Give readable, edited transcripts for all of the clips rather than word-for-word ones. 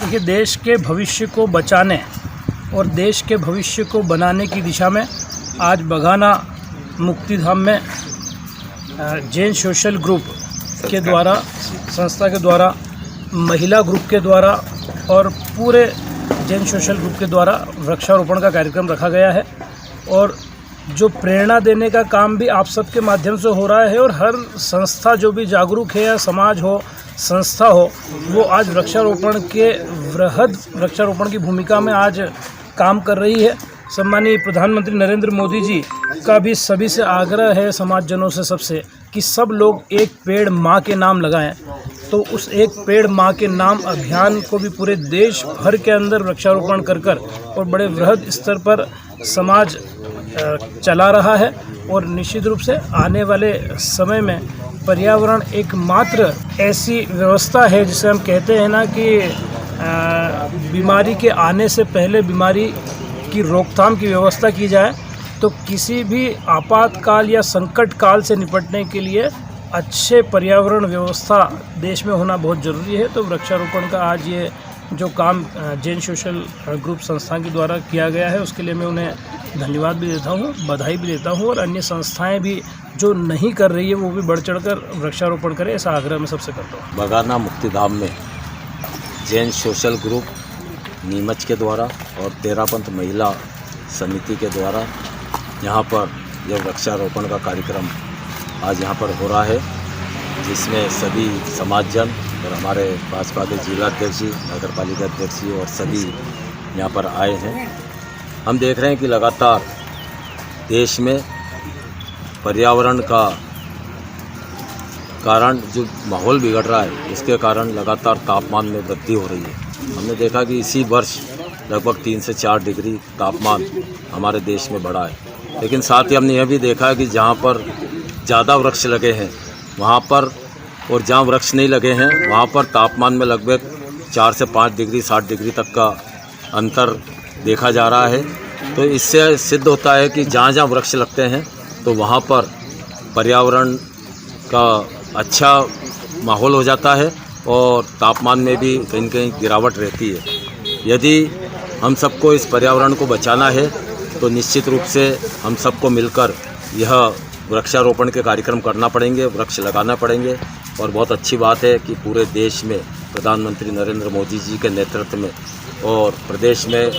देखिए, देश के भविष्य को बचाने और देश के भविष्य को बनाने की दिशा में आज बगाना मुक्तिधाम में जैन सोशल ग्रुप के द्वारा, संस्था के द्वारा, महिला ग्रुप के द्वारा और पूरे जैन सोशल ग्रुप के द्वारा वृक्षारोपण का कार्यक्रम रखा गया है। और जो प्रेरणा देने का काम भी आप सबके माध्यम से हो रहा है और हर संस्था जो भी जागरूक है या समाज हो, संस्था हो, वो आज वृक्षारोपण के वृहद वृक्षारोपण की भूमिका में आज काम कर रही है। सम्मानीय प्रधानमंत्री नरेंद्र मोदी जी का भी सभी से आग्रह है, समाजजनों से सबसे, कि सब लोग एक पेड़ माँ के नाम लगाएं। तो उस एक पेड़ माँ के नाम अभियान को भी पूरे देश भर के अंदर वृक्षारोपण कर और बड़े वृहद स्तर पर समाज चला रहा है। और निश्चित रूप से आने वाले समय में पर्यावरण एकमात्र ऐसी व्यवस्था है जिसे हम कहते हैं ना कि बीमारी के आने से पहले बीमारी की रोकथाम की व्यवस्था की जाए, तो किसी भी आपातकाल या संकट काल से निपटने के लिए अच्छे पर्यावरण व्यवस्था देश में होना बहुत ज़रूरी है। तो वृक्षारोपण का आज ये जो काम जैन सोशल ग्रुप संस्था के द्वारा किया गया है, उसके लिए मैं उन्हें धन्यवाद भी देता हूँ, बधाई भी देता हूँ। और अन्य संस्थाएं भी जो नहीं कर रही है वो भी बढ़ चढ़कर वृक्षारोपण करें, ऐसा आग्रह मैं सबसे करता हूँ। बगाना मुक्तिधाम में जैन सोशल ग्रुप नीमच के द्वारा और तेरापंथ महिला समिति के द्वारा यहाँ पर यह वृक्षारोपण का कार्यक्रम आज यहाँ पर हो रहा है, जिसमें सभी समाजजन और हमारे भाजपा के जिलाध्यक्ष, नगर पालिका अध्यक्ष और सभी यहाँ पर आए हैं। हम देख रहे हैं कि लगातार देश में पर्यावरण का कारण जो माहौल बिगड़ रहा है, उसके कारण लगातार तापमान में वृद्धि हो रही है। हमने देखा कि इसी वर्ष लगभग 3 से 4 डिग्री तापमान हमारे देश में बढ़ा है। लेकिन साथ ही हमने यह भी देखा कि जहाँ पर ज़्यादा वृक्ष लगे हैं वहाँ पर, और जहाँ वृक्ष नहीं लगे हैं वहाँ पर तापमान में लगभग 4 से 5 डिग्री 7 डिग्री तक का अंतर देखा जा रहा है। तो इससे सिद्ध होता है कि जहाँ जहाँ वृक्ष लगते हैं तो वहाँ पर पर्यावरण का अच्छा माहौल हो जाता है और तापमान में भी कहीं न कहीं गिरावट रहती है। यदि हम सबको इस पर्यावरण को बचाना है तो निश्चित रूप से हम सबको मिलकर यह वृक्षारोपण के कार्यक्रम करना पड़ेंगे, वृक्ष लगाना पड़ेंगे। और बहुत अच्छी बात है कि पूरे देश में प्रधानमंत्री नरेंद्र मोदी जी के नेतृत्व में और प्रदेश में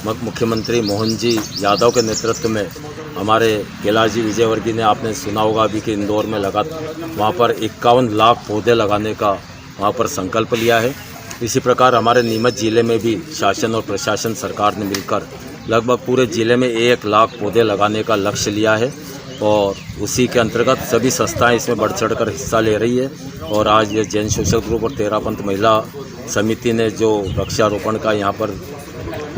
मुख्यमंत्री मोहन जी यादव के नेतृत्व में हमारे कैलाश जी विजयवर्गीय ने, आपने सुना होगा अभी कि इंदौर में वहाँ पर 51 लाख पौधे लगाने का वहाँ पर संकल्प लिया है। इसी प्रकार हमारे नीमच ज़िले में भी शासन और प्रशासन सरकार ने मिलकर लगभग पूरे ज़िले में 1 लाख पौधे लगाने का लक्ष्य लिया है और उसी के अंतर्गत सभी संस्थाएं इसमें बढ़ चढ़कर हिस्सा ले रही है। और आज ये जैन सोशल ग्रुप और तेरापंथ महिला समिति ने जो वृक्षारोपण का यहाँ पर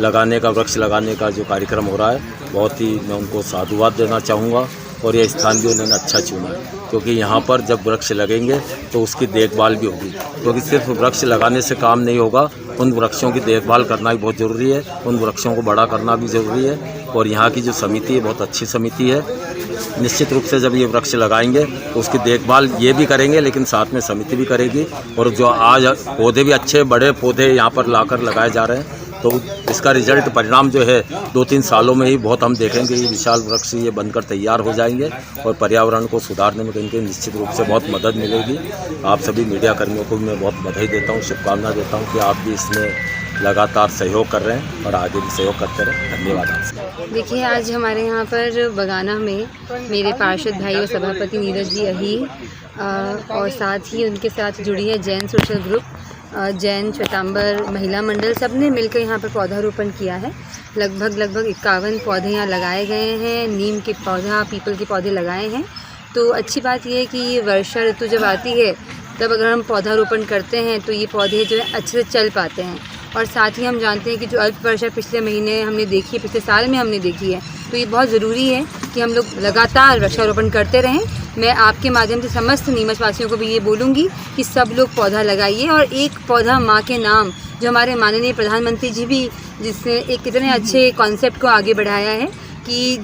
वृक्ष लगाने का जो कार्यक्रम हो रहा है, बहुत ही मैं उनको साधुवाद देना चाहूँगा। और यह स्थान भी उन्होंने अच्छा चुना है, क्योंकि यहाँ पर जब वृक्ष लगेंगे तो उसकी देखभाल भी होगी, क्योंकि सिर्फ वृक्ष लगाने से काम नहीं होगा, उन वृक्षों की देखभाल करना भी बहुत ज़रूरी है, उन वृक्षों को बड़ा करना भी ज़रूरी है। और यहाँ की जो समिति है बहुत अच्छी समिति है। निश्चित रूप से जब ये वृक्ष लगाएंगे तो उसकी देखभाल ये भी करेंगे, लेकिन साथ में समिति भी करेगी। और जो आज पौधे भी अच्छे बड़े पौधे यहाँ पर लाकर लगाए जा रहे हैं, तो इसका रिजल्ट परिणाम जो है 2-3 सालों में ही बहुत हम देखेंगे। ये विशाल वृक्ष ये बनकर तैयार हो जाएंगे और पर्यावरण को सुधारने में कहीं निश्चित रूप से बहुत मदद मिलेगी। आप सभी मीडिया कर्मियों को भी मैं बहुत बधाई देता हूँ, शुभकामना देता हूँ कि आप भी इसमें लगातार सहयोग कर रहे हैं और आगे भी सहयोग करते रहें। धन्यवाद आपसे। देखिए, आज हमारे यहाँ पर बगाना में मेरे पार्षद भाई और सभापति नीरज जी अहीर और साथ ही उनके साथ जुड़ी है जैन सोशल ग्रुप, जैन श्वेतांबर महिला मंडल, सब ने मिलकर यहाँ पर पौधारोपण किया है। लगभग 51 पौधे यहाँ लगाए गए हैं। नीम के पौधा, पीपल के पौधे लगाए हैं। तो अच्छी बात यह है कि ये वर्षा ऋतु जब आती है तब अगर हम पौधारोपण करते हैं तो ये पौधे जो है अच्छे से चल पाते हैं। और साथ ही हम जानते हैं कि जो अल्प वर्षा पिछले महीने हमने देखी है, पिछले साल में हमने देखी है, तो ये बहुत ज़रूरी है कि हम लोग लगातार वृक्षारोपण करते रहें। मैं आपके माध्यम से समस्त नीमच वासियों को भी ये बोलूँगी कि सब लोग पौधा लगाइए और एक पौधा माँ के नाम, जो हमारे माननीय प्रधानमंत्री जी भी जिसने एक कितने अच्छे कॉन्सेप्ट को आगे बढ़ाया है कि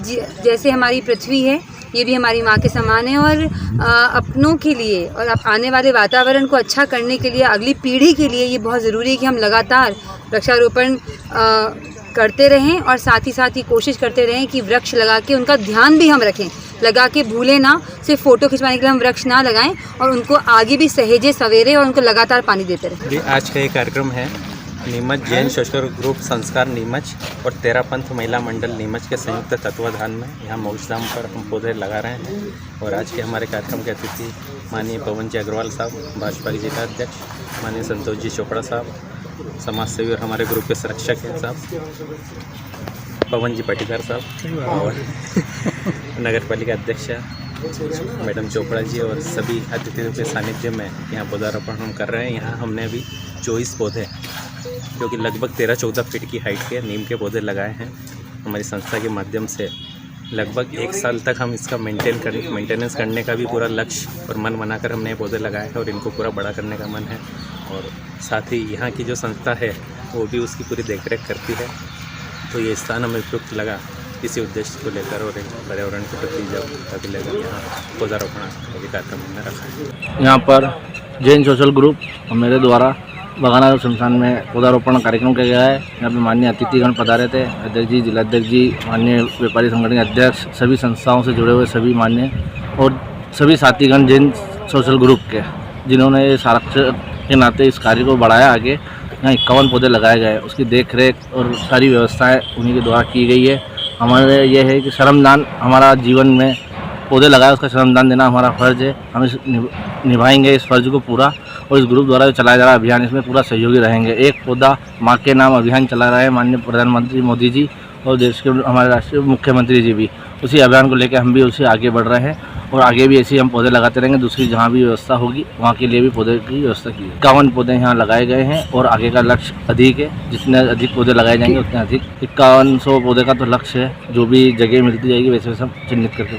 जैसे हमारी पृथ्वी है ये भी हमारी माँ के समान है। और अपनों के लिए और आने वाले वातावरण को अच्छा करने के लिए, अगली पीढ़ी के लिए ये बहुत ज़रूरी है कि हम लगातार वृक्षारोपण करते रहें और साथ ही कोशिश करते रहें कि वृक्ष लगा के उनका ध्यान भी हम रखें, लगा के भूलें ना। सिर्फ फ़ोटो खिंचवाने के लिए हम वृक्ष ना लगाएं और उनको आगे भी सहेजे सवेरे और उनको लगातार पानी देते रहें। जी, आज का ये कार्यक्रम है नीमच जैन सोशल ग्रुप संस्कार नीमच और तेरापंथ महिला मंडल नीमच के संयुक्त तत्वाधान में यहाँ मौजधाम पर हम पौधे लगा रहे हैं। और आज के हमारे कार्यक्रम के अतिथि माननीय पवन जी अग्रवाल साहब, भाजपा के जिला अध्यक्ष, माननीय संतोष जी चोपड़ा साहब, समाज सेवी और हमारे ग्रुप के संरक्षक हैं साहब पवन जी पाटीदार साहब, और नगर पालिका अध्यक्ष मैडम चोपड़ा जी, और सभी अतिथियों के सानिध्य में यहाँ पौधारोपण हम कर रहे हैं। यहाँ हमने अभी 24 पौधे जो कि लगभग 13-14 फीट की हाइट के नीम के पौधे लगाए हैं। हमारी संस्था के माध्यम से लगभग 1 साल तक हम इसका मेंटेनेंस करने का भी पूरा लक्ष्य और मन बनाकर हमने ये पौधे लगाए हैं और इनको पूरा बड़ा करने का मन है। और साथ ही यहाँ की जो संस्था है वो भी उसकी पूरी देखरेख करती है। तो ये स्थान हमें उपयुक्त लगा इसी उद्देश्य को लेकर और एक पर्यावरण के प्रति जागरूकता को लेकर यहाँ पौधारोपण कार्यक्रम में रखा है। यहाँ पर जैन सोशल ग्रुप और मेरे द्वारा बगाना शमशान में पौधारोपण कार्यक्रम किया गया है। यहाँ पे माननीय अतिथिगण पधारे थे, अध्यक्ष जी, जिलाध्यक्ष जी, माननीय व्यापारी संगठन के अध्यक्ष, सभी संस्थाओं से जुड़े हुए सभी मान्य और सभी साथीगण जैन सोशल ग्रुप के, जिन्होंने ये संरक्षक के नाते इस कार्य को बढ़ाया आगे। यहाँ 51 पौधे लगाए गए, उसकी देख रेख और सारी व्यवस्थाएँ उन्हीं के द्वारा की गई है। हमारे ये है कि श्रमदान हमारा जीवन में पौधे लगाए उसका श्रमदान देना हमारा फ़र्ज़ है। हम इस निभाएंगे इस फ़र्ज़ को पूरा, और इस ग्रुप द्वारा जो चलाया जा रहा अभियान इसमें पूरा सहयोगी रहेंगे। एक पौधा माँ के नाम अभियान चला रहे हैं माननीय प्रधानमंत्री मोदी जी और देश के हमारे राष्ट्रीय मुख्यमंत्री जी भी। उसी अभियान को लेकर हम भी उसे आगे बढ़ रहे हैं और आगे भी ऐसे ही हम पौधे लगाते रहेंगे। दूसरी जहाँ भी व्यवस्था होगी वहाँ के लिए भी पौधे की व्यवस्था की। 51 पौधे यहाँ लगाए गए हैं और आगे का लक्ष्य अधिक है। जितने अधिक पौधे लगाए जाएंगे उतने अधिक 5100 पौधे का तो लक्ष्य है। जो भी जगह मिलती जाएगी वैसे सब चिन्हित करके